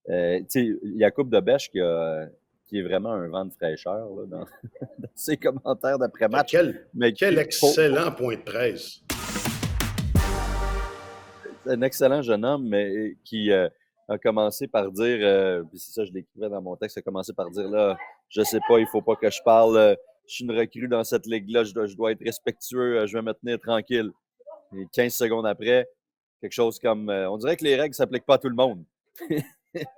Tu sais, Jakub Dobeš qui est vraiment un vent de fraîcheur là, dans, dans ses commentaires d'après-match. Mais Quel excellent point de presse. C'est un excellent jeune homme, mais qui a commencé par dire, puis c'est ça, je l'écrivais dans mon texte, a commencé par dire là, je sais pas, il faut pas que je parle, je suis une recrue dans cette ligue-là, je dois être respectueux, je vais me tenir tranquille. Et 15 secondes après, quelque chose comme, on dirait que les règles s'appliquent pas à tout le monde.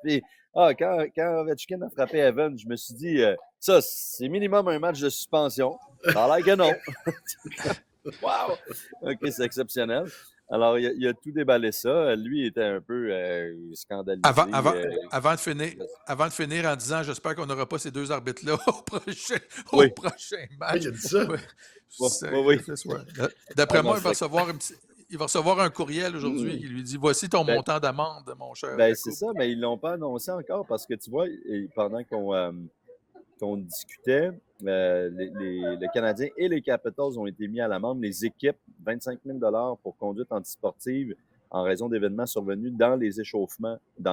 Puis, quand Ovechkin a frappé Evan, je me suis dit, ça, c'est minimum un match de suspension. Ça a l'air que non. Wow! OK, c'est exceptionnel. Alors, il a tout déballé ça. Lui était un peu scandalisé. Avant de finir en disant, j'espère qu'on n'aura pas ces deux arbitres-là Oui. au prochain match. Il a dit ça. Oui. D'après moi, il va recevoir un courriel aujourd'hui qui lui dit, voici ton montant d'amende, mon cher. Ben, c'est ça, mais ils l'ont pas annoncé encore parce que tu vois, pendant qu'on discutait, le Canadien et les Capitals ont été mis à l'amende. Les équipes, 25 000 $ pour conduite antisportive en raison d'événements survenus dans l'échauffement, du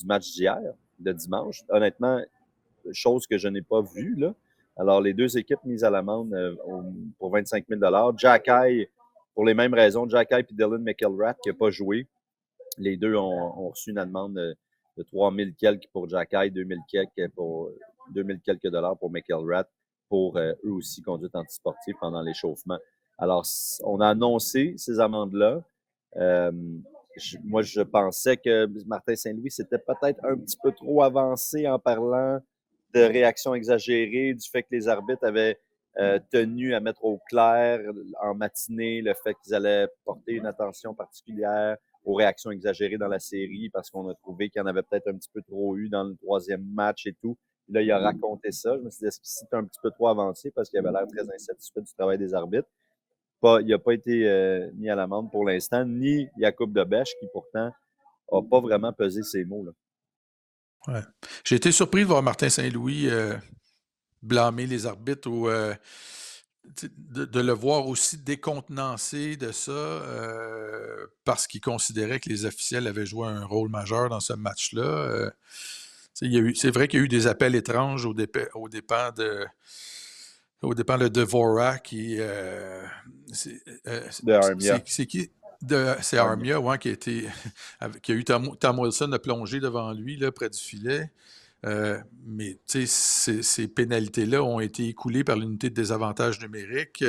match d'hier, de dimanche. Honnêtement, chose que je n'ai pas vue, là. Alors, les deux équipes mises à l'amende pour 25 000 $. Jack Eye, pour les mêmes raisons, Jack Eye et Dylan McElrath, qui n'a pas joué. Les deux ont reçu une amende de 3 000 quelques pour Jack Eye, 2 000 quelques dollars pour McElrath, pour eux aussi conduite antisportive pendant l'échauffement. Alors, on a annoncé ces amendes-là. Moi, je pensais que Martin Saint-Louis s'était peut-être un petit peu trop avancé en parlant de réactions exagérées, du fait que les arbitres avaient tenu à mettre au clair en matinée le fait qu'ils allaient porter une attention particulière aux réactions exagérées dans la série parce qu'on a trouvé qu'il y en avait peut-être un petit peu trop eu dans le troisième match et tout. Puis là, il a raconté ça. Je me suis dit, est-ce que c'est un petit peu trop avancé parce qu'il avait l'air très insatisfait du travail des arbitres. Il n'a pas été mis à l'amende pour l'instant, ni Jakub Dobeš, qui pourtant n'a pas vraiment pesé ses mots, là. Ouais. J'ai été surpris de voir Martin Saint-Louis blâmer les arbitres ou de le voir aussi décontenancé de ça parce qu'il considérait que les officiels avaient joué un rôle majeur dans ce match-là. C'est vrai qu'il y a eu des appels étranges aux dépens de Dvorak qui... de Armia. C'est qui? C'est Armia, ouais, qui a eu Tom Wilson de plonger devant lui, là, près du filet. Mais ces pénalités-là ont été écoulées par l'unité de désavantage numérique.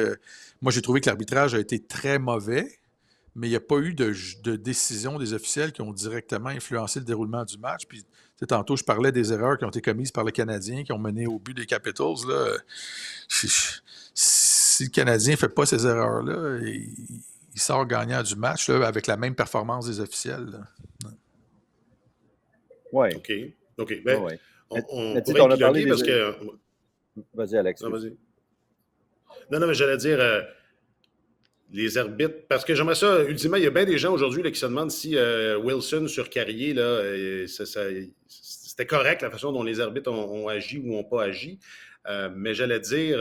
Moi, j'ai trouvé que l'arbitrage a été très mauvais, mais il n'y a pas eu de décision des officiels qui ont directement influencé le déroulement du match. Puis, tantôt, je parlais des erreurs qui ont été commises par le Canadien, qui ont mené au but des Capitals. Là. Si le Canadien ne fait pas ces erreurs-là, il sort gagnant du match là, avec la même performance des officiels. Oui. OK. Ben, ouais. On on a parlé parce que... Vas-y, Alex. Non, vas-y. Non, mais j'allais dire les arbitres, parce que j'aimerais ça, ultimement, il y a bien des gens aujourd'hui là, qui se demandent si Wilson sur Carrier, là, c'était correct la façon dont les arbitres ont agi ou n'ont pas agi. Mais j'allais dire,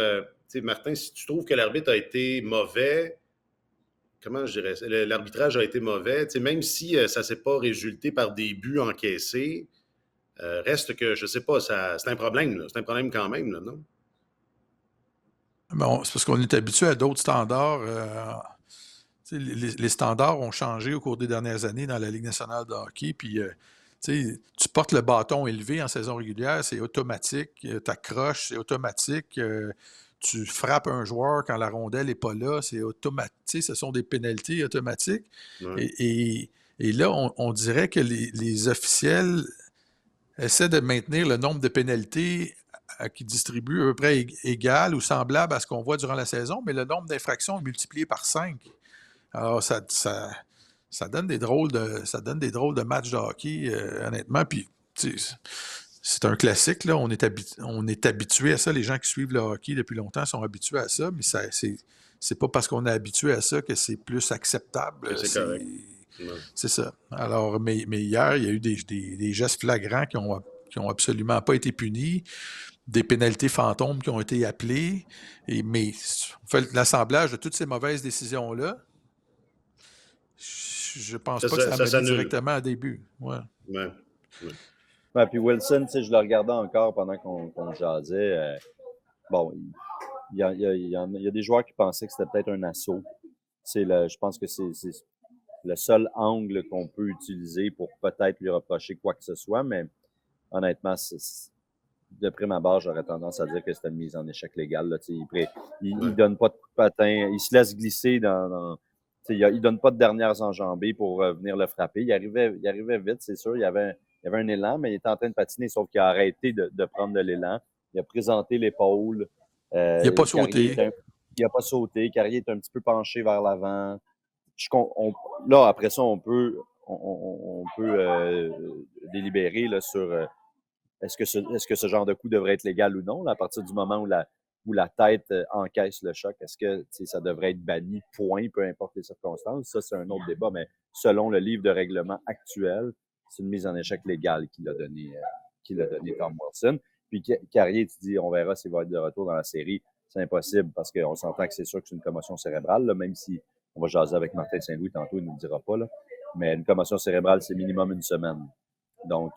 Martin, si tu trouves que l'arbitre a été mauvais, comment je dirais, l'arbitrage a été mauvais, même si ça ne s'est pas résulté par des buts encaissés, reste que, je ne sais pas, c'est un problème. Là. C'est un problème quand même, là, non? Bon, c'est parce qu'on est habitué à d'autres standards. Les standards ont changé au cours des dernières années dans la Ligue nationale de hockey. Puis, tu portes le bâton élevé en saison régulière, c'est automatique. Tu accroches, c'est automatique. Tu frappes un joueur quand la rondelle n'est pas là, c'est automatique. Ce sont des pénalités automatiques. Ouais. Et là, on dirait que les officiels essaie de maintenir le nombre de pénalités qui distribuent à peu près égal ou semblable à ce qu'on voit durant la saison, mais le nombre d'infractions est multiplié par 5. Alors, ça donne des drôles de matchs de hockey, honnêtement. Puis, c'est un classique, là. On est habitué à ça. Les gens qui suivent le hockey depuis longtemps sont habitués à ça, mais c'est pas parce qu'on est habitué à ça que c'est plus acceptable. C'est correct. C'est ça. Alors, mais hier, il y a eu des gestes flagrants qui ont absolument pas été punis, des pénalités fantômes qui ont été appelées, mais on fait l'assemblage de toutes ces mauvaises décisions-là. je pense Ça, pas que ça ça a mené s'annule. directement à des buts. Ouais. Ouais. Ouais, puis Wilson, tu sais, je le regardais encore pendant qu'on jasait. Bon, il y a des joueurs qui pensaient que c'était peut-être un assaut. Je pense que c'est le seul angle qu'on peut utiliser pour peut-être lui reprocher quoi que ce soit, mais honnêtement, de prime abord, j'aurais tendance à dire que c'était une mise en échec légale. Là, il donne pas de coup de patin, il se laisse glisser il donne pas de dernières enjambées pour venir le frapper. Il arrivait vite, c'est sûr. Il y avait un élan, mais il était en train de patiner, sauf qu'il a arrêté de prendre de l'élan. Il a présenté l'épaule. Il n'a pas sauté. Il n'a pas sauté. Carrier est un petit peu penché vers l'avant. Là, après ça, on peut délibérer là, sur est-ce que ce genre de coup devrait être légal ou non, là, à partir du moment où la tête encaisse le choc. Est-ce que ça devrait être banni, point, peu importe les circonstances? Ça, c'est un autre débat, mais selon le livre de règlement actuel, c'est une mise en échec légale qu'il a donné Tom Wilson. Puis Carrier, tu dis, on verra s'il va être de retour dans la série. C'est impossible parce qu'on s'entend que c'est sûr que c'est une commotion cérébrale, là, même si on va jaser avec Martin Saint-Louis tantôt, il ne nous dira pas. Là. Mais une commotion cérébrale, c'est minimum une semaine. Donc,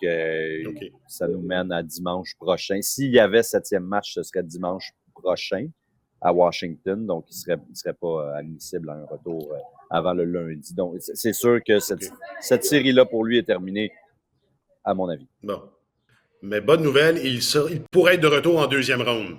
ça nous mène à dimanche prochain. S'il y avait 7e match, ce serait dimanche prochain à Washington. Donc, il serait pas admissible à un retour avant le lundi. Donc, c'est sûr que cette série-là, pour lui, est terminée, à mon avis. Bon. Mais bonne nouvelle, il pourrait être de retour en deuxième ronde.